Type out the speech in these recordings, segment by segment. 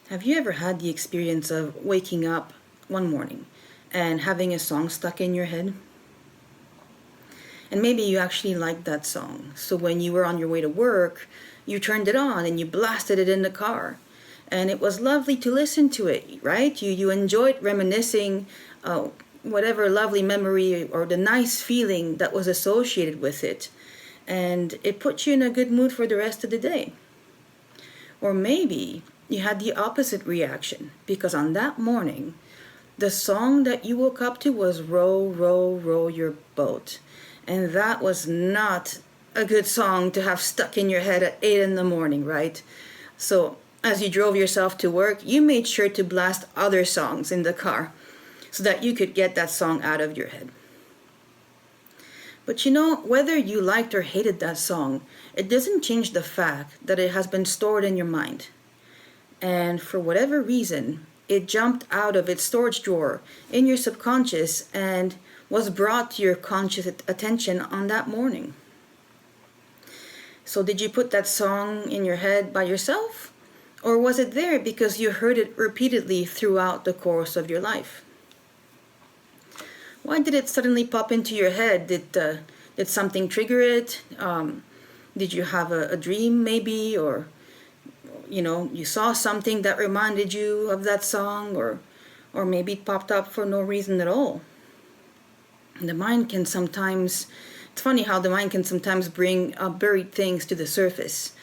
Have you ever had the experience of waking up one morning and having a song stuck in your head? And maybe you actually liked that song. So when you were on your way to work, you turned it on and you blasted it in the car. And it was lovely to listen to it, right? You enjoyed reminiscing whatever lovely memory or the nice feeling that was associated with it. And it put you in a good mood for the rest of the day. Or maybe you had the opposite reaction because on that morning, the song that you woke up to was Row, Row, Row Your Boat. And that was not a good song to have stuck in your head at 8 in the morning, right? So as you drove yourself to work, you made sure to blast other songs in the car so that you could get that song out of your head. But whether you liked or hated that song, it doesn't change the fact that it has been stored in your mind. And for whatever reason, it jumped out of its storage drawer in your subconscious and was brought to your conscious attention on that morning. So did you put that song in your head by yourself? Or was it there because you heard it repeatedly throughout the course of your life? Why did it suddenly pop into your head? Did something trigger it? Did you have a dream maybe? Or you saw something that reminded you of that song? Or maybe it popped up for no reason at all. It's funny how the mind can sometimes bring buried things to the surface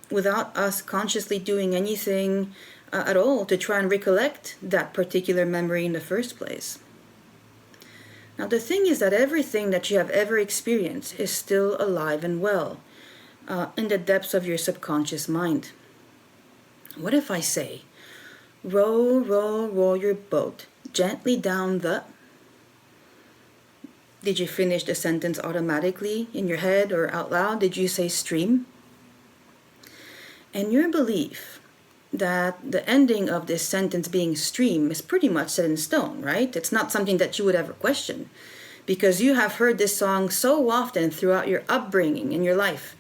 without us consciously doing anything at all to try and recollect that particular memory in the first place. Now, the thing is that everything that you have ever experienced is still alive and well in the depths of your subconscious mind. What if I say, row, row, row your boat gently down the... Did you finish the sentence automatically in your head or out loud? Did you say stream? And your belief that the ending of this sentence being stream is pretty much set in stone, right? It's not something that you would ever question because you have heard this song so often throughout your upbringing in your life.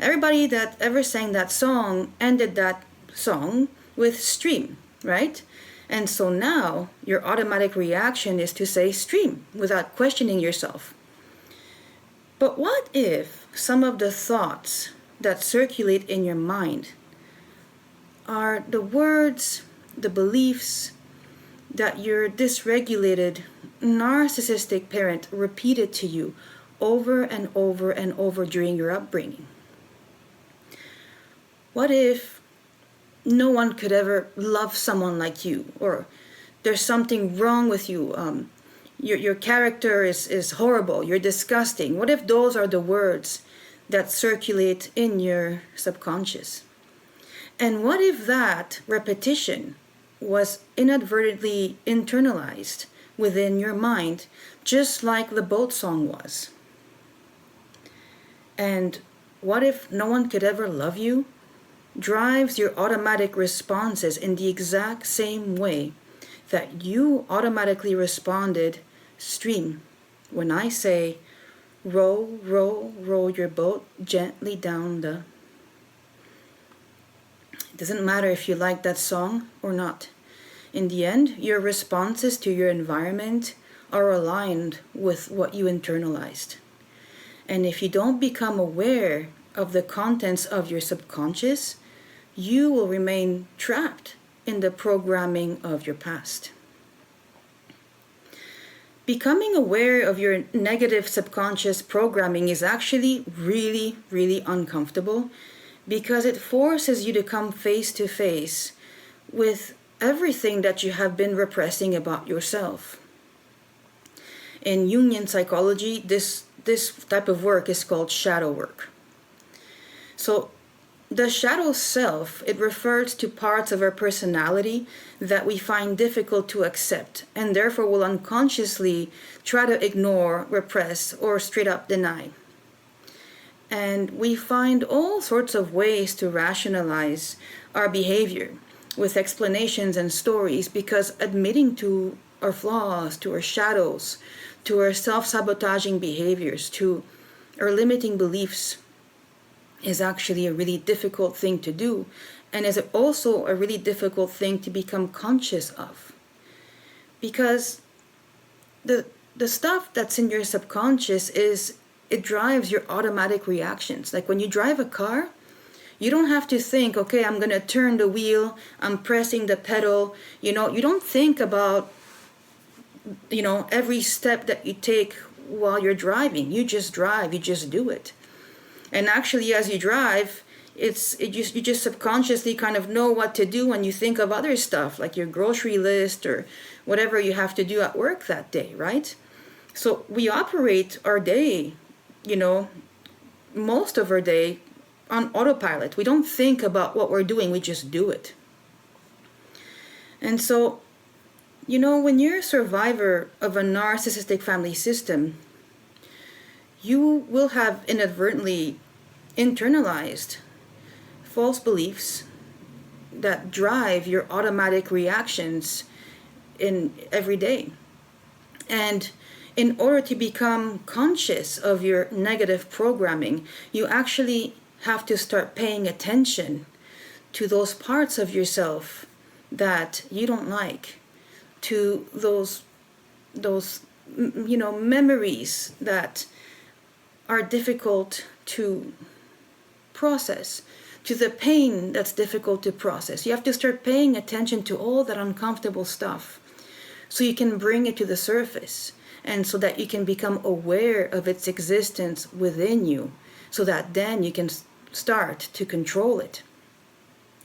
Everybody that ever sang that song ended that song with stream, right? And so now your automatic reaction is to say stream without questioning yourself. But what if some of the thoughts that circulate in your mind are the words, the beliefs that your dysregulated, narcissistic parent repeated to you over and over and over during your upbringing? What if no one could ever love someone like you, or there's something wrong with you, your character is horrible, you're disgusting? What if those are the words that circulate in your subconscious? And what if that repetition was inadvertently internalized within your mind, just like the boat song was? And what if no one could ever love you? Drives your automatic responses in the exact same way that you automatically responded stream when I say row, row, row your boat gently down the... It doesn't matter if you like that song or not. In the end, your responses to your environment are aligned with what you internalized. And if you don't become aware of the contents of your subconscious, you will remain trapped in the programming of your past. Becoming aware of your negative subconscious programming is actually really, really uncomfortable because it forces you to come face to face with everything that you have been repressing about yourself. In Jungian psychology, this type of work is called shadow work. So the shadow self, it refers to parts of our personality that we find difficult to accept and therefore will unconsciously try to ignore, repress, or straight up deny. And we find all sorts of ways to rationalize our behavior with explanations and stories because admitting to our flaws, to our shadows, to our self-sabotaging behaviors, to our limiting beliefs is actually a really difficult thing to do and is also a really difficult thing to become conscious of, because the stuff that's in your subconscious it drives your automatic reactions. Like when you drive a car, you don't have to think, okay, I'm going to turn the wheel, I'm pressing the pedal. You don't think about, every step that you take while you're driving. You just drive, you just do it. And actually, as you drive, you just subconsciously kind of know what to do when you think of other stuff, like your grocery list or whatever you have to do at work that day, right? So we operate our day, most of our day on autopilot. We don't think about what we're doing, we just do it. And so, when you're a survivor of a narcissistic family system, you will have inadvertently internalized false beliefs that drive your automatic reactions in every day. And in order to become conscious of your negative programming, you actually have to start paying attention to those parts of yourself that you don't like, to those memories that are difficult to process, to the pain that's difficult to process. You have to start paying attention to all that uncomfortable stuff so you can bring it to the surface, and so that you can become aware of its existence within you, so that then you can start to control it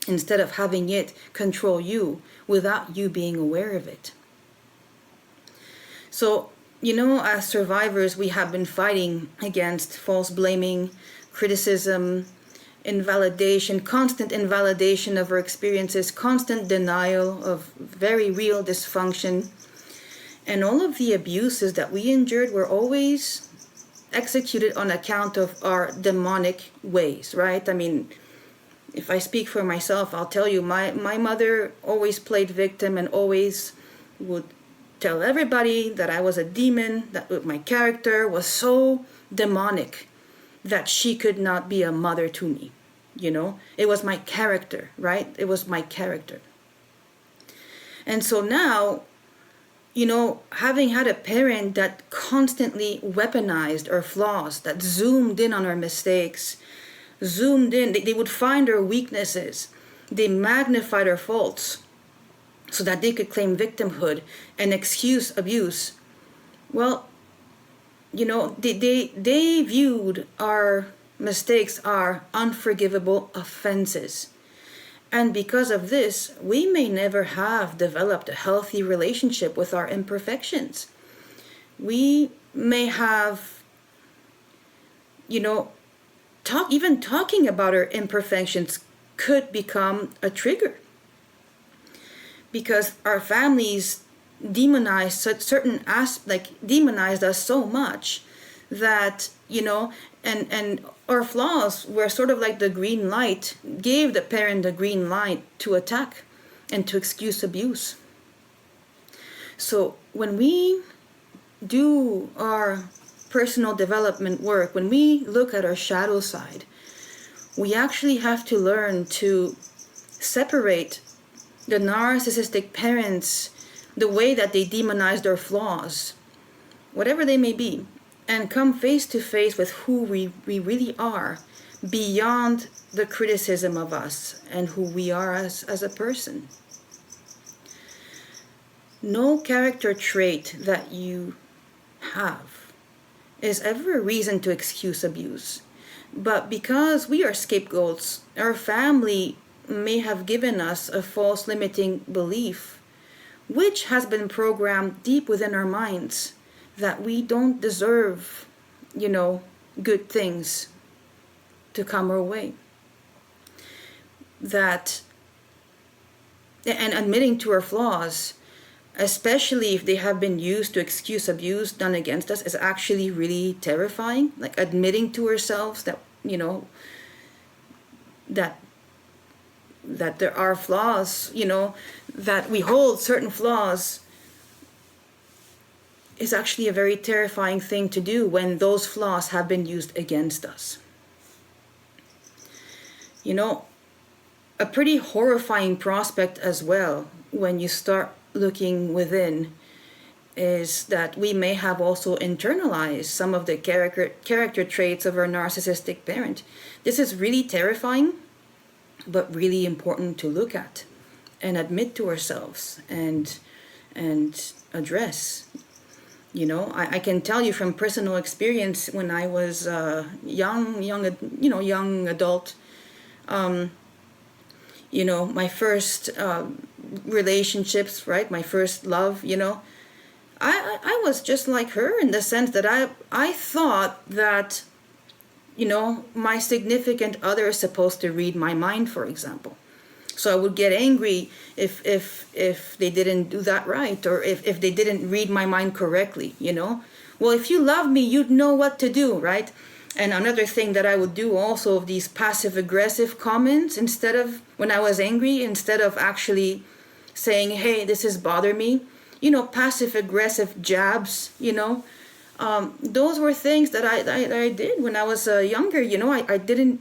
instead of having it control you without you being aware of it. So, as survivors, we have been fighting against false blaming, criticism, invalidation, constant invalidation of our experiences, constant denial of very real dysfunction. And all of the abuses that we endured were always executed on account of our demonic ways, right? I mean, if I speak for myself, I'll tell you, my mother always played victim and always would tell everybody that I was a demon, that my character was so demonic that she could not be a mother to me. It was my character, right? It was my character. And so now, having had a parent that constantly weaponized our flaws, that zoomed in on our mistakes, zoomed in, they would find our weaknesses, they magnified our faults so that they could claim victimhood and excuse abuse. Well, they viewed our mistakes are unforgivable offenses. And because of this, we may never have developed a healthy relationship with our imperfections. We may have, even talking about our imperfections could become a trigger. Because our families demonized demonized us so much that, and our flaws were sort of like the green light, gave the parent the green light to attack and to excuse abuse. So when we do our personal development work, when we look at our shadow side, we actually have to learn to separate the narcissistic parents, the way that they demonized our flaws, whatever they may be, and come face to face with who we really are, beyond the criticism of us and who we are as a person. No character trait that you have is ever a reason to excuse abuse. But because we are scapegoats, our family may have given us a false limiting belief, which has been programmed deep within our minds, that we don't deserve, good things to come our way. And admitting to our flaws, especially if they have been used to excuse abuse done against us, is actually really terrifying. Like admitting to ourselves that, that there are flaws, that we hold certain flaws, is actually a very terrifying thing to do when those flaws have been used against us. a pretty horrifying prospect as well when you start looking within is that we may have also internalized some of the character traits of our narcissistic parent. This is really terrifying, but really important to look at and admit to ourselves and address. I can tell you from personal experience when I was young adult. My first relationships, right? My first love. I was just like her in the sense that I thought that my significant other is supposed to read my mind, for example. So I would get angry if they didn't do that right, or if they didn't read my mind correctly. Well, if you love me, you'd know what to do, right? And another thing that I would do also, of these passive aggressive comments, instead of, when I was angry, instead of actually saying, hey, this is bother me, passive aggressive jabs, those were things that I did when I was younger. I didn't,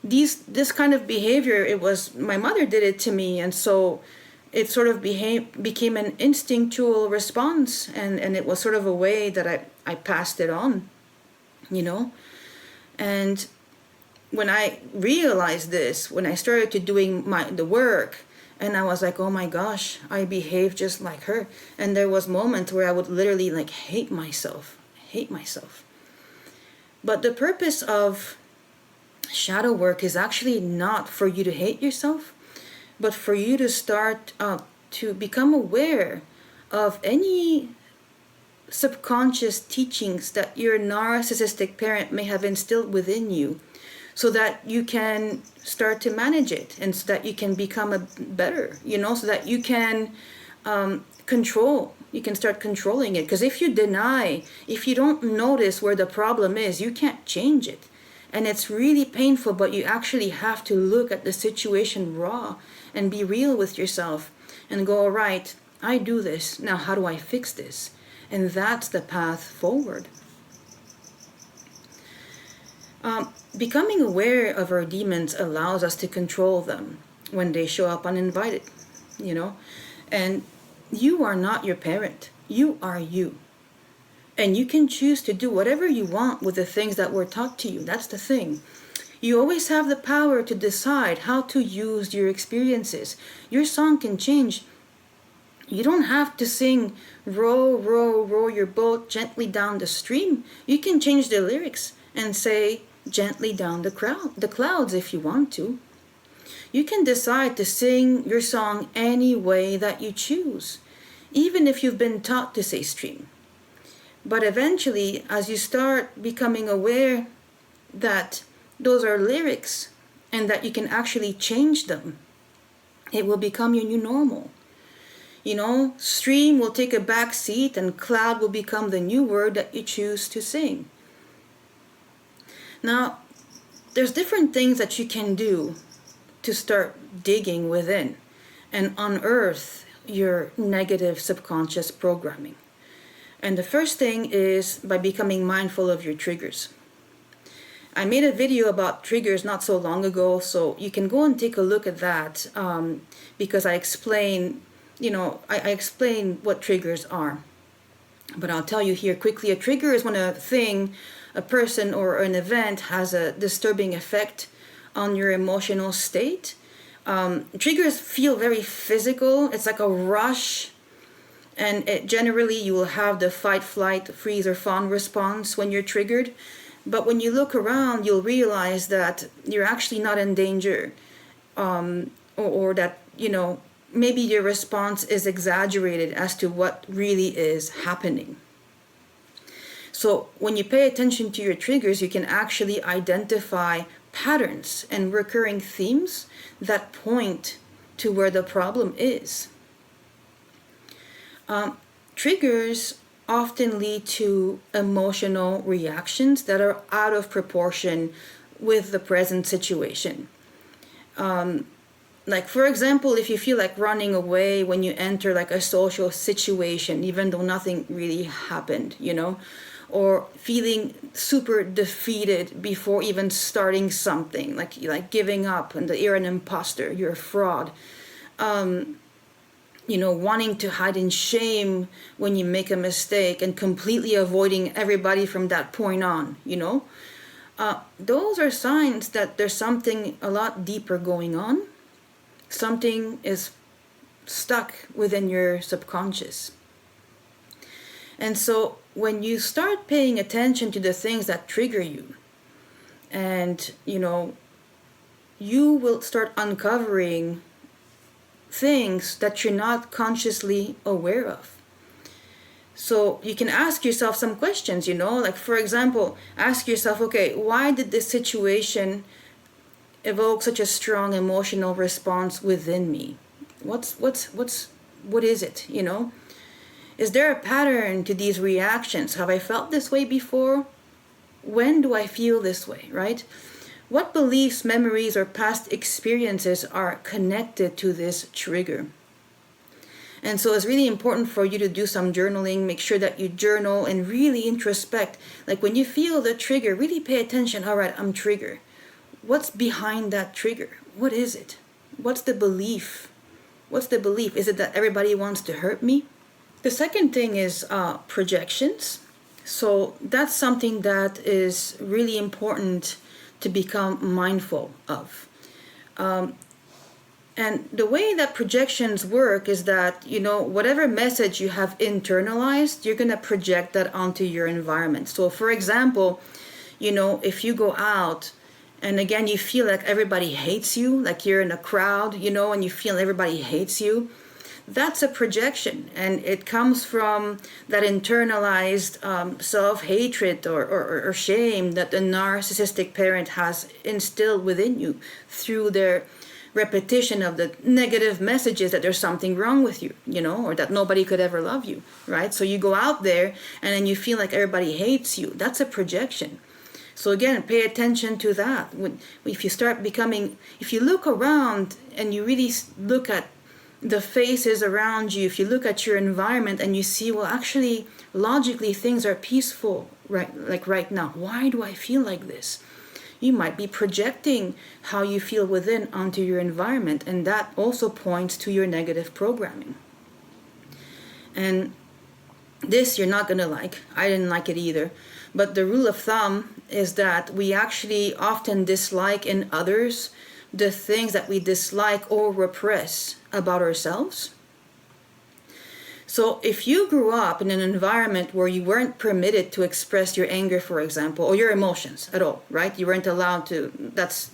this kind of behavior, it was, my mother did it to me, and so it sort of became an instinctual response, and it was sort of a way that I passed it on, and when I realized this, when I started to doing the work, and I was like, oh my gosh, I behave just like her. And there was moments where I would literally like hate myself. But the purpose of shadow work is actually not for you to hate yourself, but for you to start to become aware of any subconscious teachings that your narcissistic parent may have instilled within you, so that you can start to manage it, and so that you can become a better, so that you can you can start controlling it. Because if you deny, if you don't notice where the problem is, you can't change it. And it's really painful, but you actually have to look at the situation raw and be real with yourself and go, all right, I do this. Now, how do I fix this? And that's the path forward. Becoming aware of our demons allows us to control them when they show up uninvited, and you are not your parent. You are you. And you can choose to do whatever you want with the things that were taught to you. That's the thing. You always have the power to decide how to use your experiences. Your song can change. You don't have to sing, row, row, row your boat gently down the stream. You can change the lyrics and say, gently down the clouds if you want to. You can decide to sing your song any way that you choose, even if you've been taught to say stream. But eventually, as you start becoming aware that those are lyrics and that you can actually change them, it will become your new normal. Stream will take a back seat and cloud will become the new word that you choose to sing. Now, there's different things that you can do to start digging within and unearth your negative subconscious programming. And the first thing is by becoming mindful of your triggers. I made a video about triggers not so long ago, so you can go and take a look at that, because I explain what triggers are. But I'll tell you here quickly, a trigger is when a person or an event has a disturbing effect on your emotional state. Triggers feel very physical. It's like a rush. And generally you will have the fight, flight, freeze, or fawn response when you're triggered. But when you look around, you'll realize that you're actually not in danger. Or that, maybe your response is exaggerated as to what really is happening. So when you pay attention to your triggers, you can actually identify patterns and recurring themes that point to where the problem is. Triggers often lead to emotional reactions that are out of proportion with the present situation. Like, for example, if you feel like running away when you enter like a social situation, even though nothing really happened, or feeling super defeated before even starting something, like giving up and that you're an imposter, you're a fraud. Wanting to hide in shame when you make a mistake and completely avoiding everybody from that point on, those are signs that there's something a lot deeper going on. Something is stuck within your subconscious. And so when you start paying attention to the things that trigger you, and you will start uncovering things that you're not consciously aware of. So you can ask yourself some questions, like, for example, ask yourself, okay, why did this situation evoke such a strong emotional response within me? What is it? Is there a pattern to these reactions? Have I felt this way before? When do I feel this way, right? What beliefs, memories, or past experiences are connected to this trigger? And so it's really important for you to do some journaling. Make sure that you journal and really introspect. Like when you feel the trigger, really pay attention. All right, I'm triggered. What's behind that trigger? What is it? What's the belief? Is it that everybody wants to hurt me? The second thing is projections. So that's something that is really important to become mindful of. And the way that projections work is that, whatever message you have internalized, you're going to project that onto your environment. So for example, if you go out and again, you feel like everybody hates you, like you're in a crowd, and you feel everybody hates you, that's a projection. And it comes from that internalized self-hatred or shame that the narcissistic parent has instilled within you through their repetition of the negative messages that there's something wrong with you, or that nobody could ever love you, right? So you go out there and then you feel like everybody hates you. That's a projection. So again, pay attention to that. If you look around and you really look at the faces around you, if you look at your environment and you see, well, actually, logically, things are peaceful, right? Like right now. Why do I feel like this? You might be projecting how you feel within onto your environment, and that also points to your negative programming. And this you're not going to like. I didn't like it either. But the rule of thumb is that we actually often dislike in others the things that we dislike or repress about ourselves. So if you grew up in an environment where you weren't permitted to express your anger, for example, or your emotions at all, right? You weren't allowed to. That's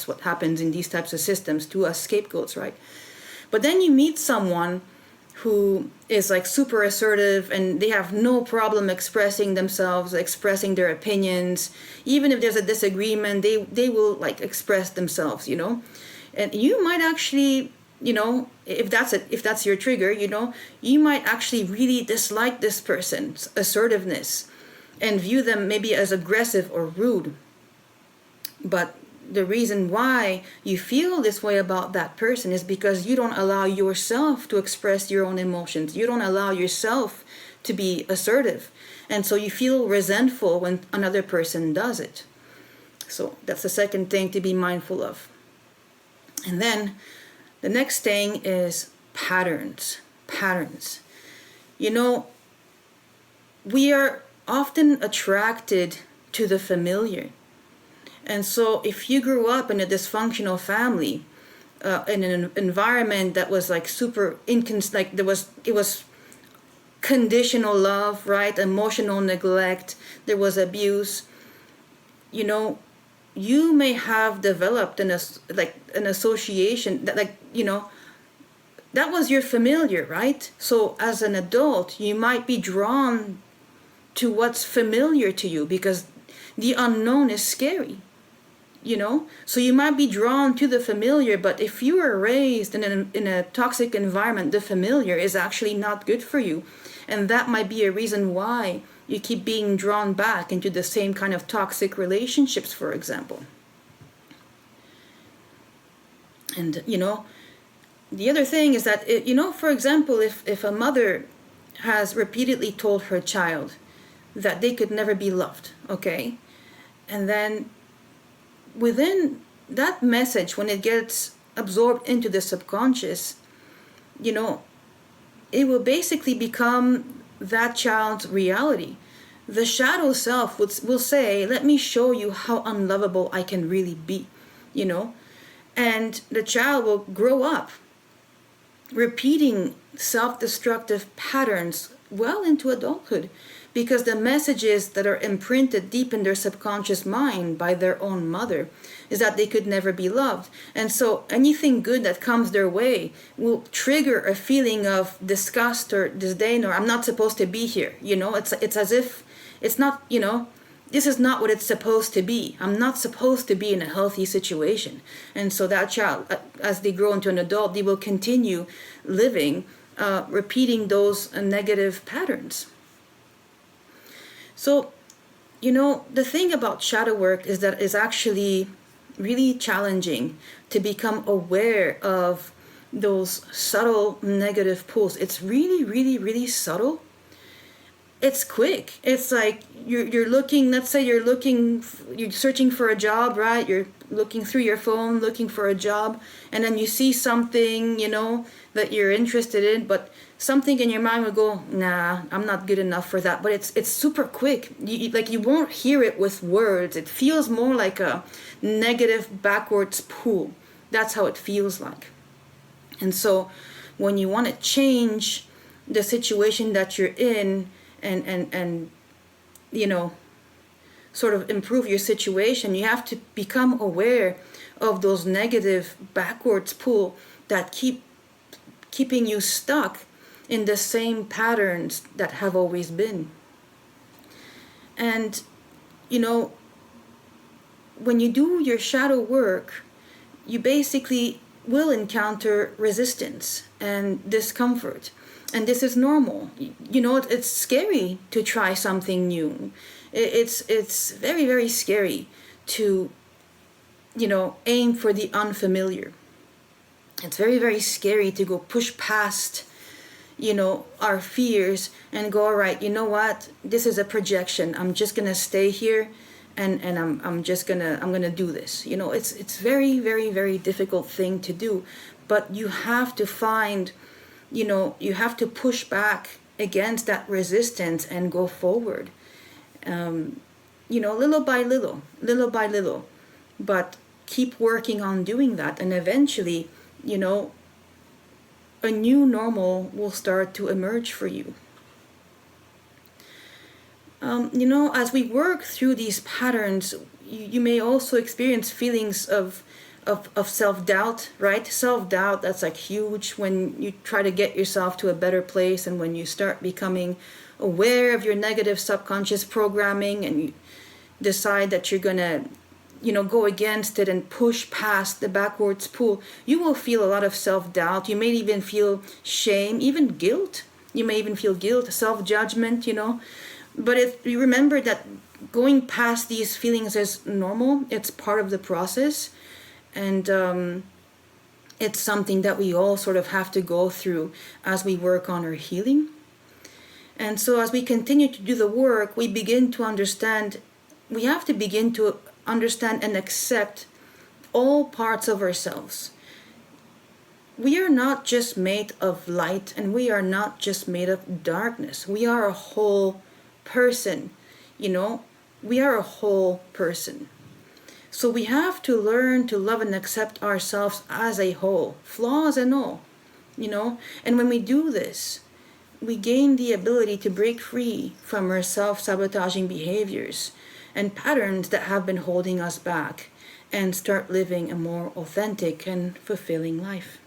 what happens in these types of systems to us scapegoats, right? But then you meet someone who is like super assertive and they have no problem expressing themselves, expressing their opinions. Even if there's a disagreement, they will like express themselves, And you might actually, if that's your trigger, you might actually really dislike this person's assertiveness and view them maybe as aggressive or rude. But the reason why you feel this way about that person is because you don't allow yourself to express your own emotions. You don't allow yourself to be assertive. And so you feel resentful when another person does it. So that's the second thing to be mindful of. And then the next thing is patterns. Patterns. We are often attracted to the familiar. And so if you grew up in a dysfunctional family, in an environment that was like super it was conditional love, right? Emotional neglect, there was abuse, you may have developed an association that that was your familiar, right? So as an adult, you might be drawn to what's familiar to you because the unknown is scary. So you might be drawn to the familiar, but if you were raised in a toxic environment, the familiar is actually not good for you. And that might be a reason why you keep being drawn back into the same kind of toxic relationships, for example. And, the other thing is that, for example, if a mother has repeatedly told her child, that they could never be loved, okay? And then within that message, when it gets absorbed into the subconscious, you know, it will basically become that child's reality. The shadow self will say, let me show you how unlovable I can really be, you know? And the child will grow up repeating self-destructive patterns well into adulthood, because the messages that are imprinted deep in their subconscious mind by their own mother is that they could never be loved. And so anything good that comes their way will trigger a feeling of disgust or disdain, or I'm not supposed to be here. You know, it's as if it's not, you know, this is not what it's supposed to be. I'm not supposed to be in a healthy situation. And so that child, as they grow into an adult, they will continue living, repeating those negative patterns. So, you know, the thing about shadow work is that it's actually really challenging to become aware of those subtle negative pulls. It's really, really, really subtle. It's quick. It's like you're looking, let's say you're searching for a job, right? You're looking through your phone, looking for a job, and then you see something, you know, that you're interested in, but something in your mind will go, nah, I'm not good enough for that. But it's super quick. You won't hear it with words. It feels more like a negative backwards pull. That's how it feels like. And so when you want to change the situation that you're in, and you know, sort of improve your situation, you have to become aware of those negative backwards pull that keeping you stuck in the same patterns that have always been. And you know, when you do your shadow work, you basically will encounter resistance and discomfort. And this is normal. You know, it's scary to try something new. It's very, very scary to, you know, aim for the unfamiliar. It's very, very scary to go push past, you know, our fears and go, all right, you know what? This is a projection. I'm just gonna stay here, and I'm gonna do this. You know, it's very, very, very difficult thing to do, but you have to find, you know, you have to push back against that resistance and go forward. You know, little by little, but keep working on doing that, and eventually, you know, a new normal will start to emerge for you. You know, as we work through these patterns, you may also experience feelings of self-doubt, right? Self-doubt, that's like huge when you try to get yourself to a better place, and when you start becoming aware of your negative subconscious programming, and you decide that you're gonna, you know, go against it and push past the backwards pull, you will feel a lot of self-doubt. You may even feel shame, even guilt. You may even feel guilt, self-judgment, you know. But if you remember that going past these feelings is normal, it's part of the process. And it's something that we all sort of have to go through as we work on our healing. And so as we continue to do the work, we begin to understand, we have to begin to understand and accept all parts of ourselves. We are not just made of light, and we are not just made of darkness. We are a whole person, you know, we are a whole person. So we have to learn to love and accept ourselves as a whole, flaws and all, you know. And when we do this, we gain the ability to break free from our self-sabotaging behaviors and patterns that have been holding us back, and start living a more authentic and fulfilling life.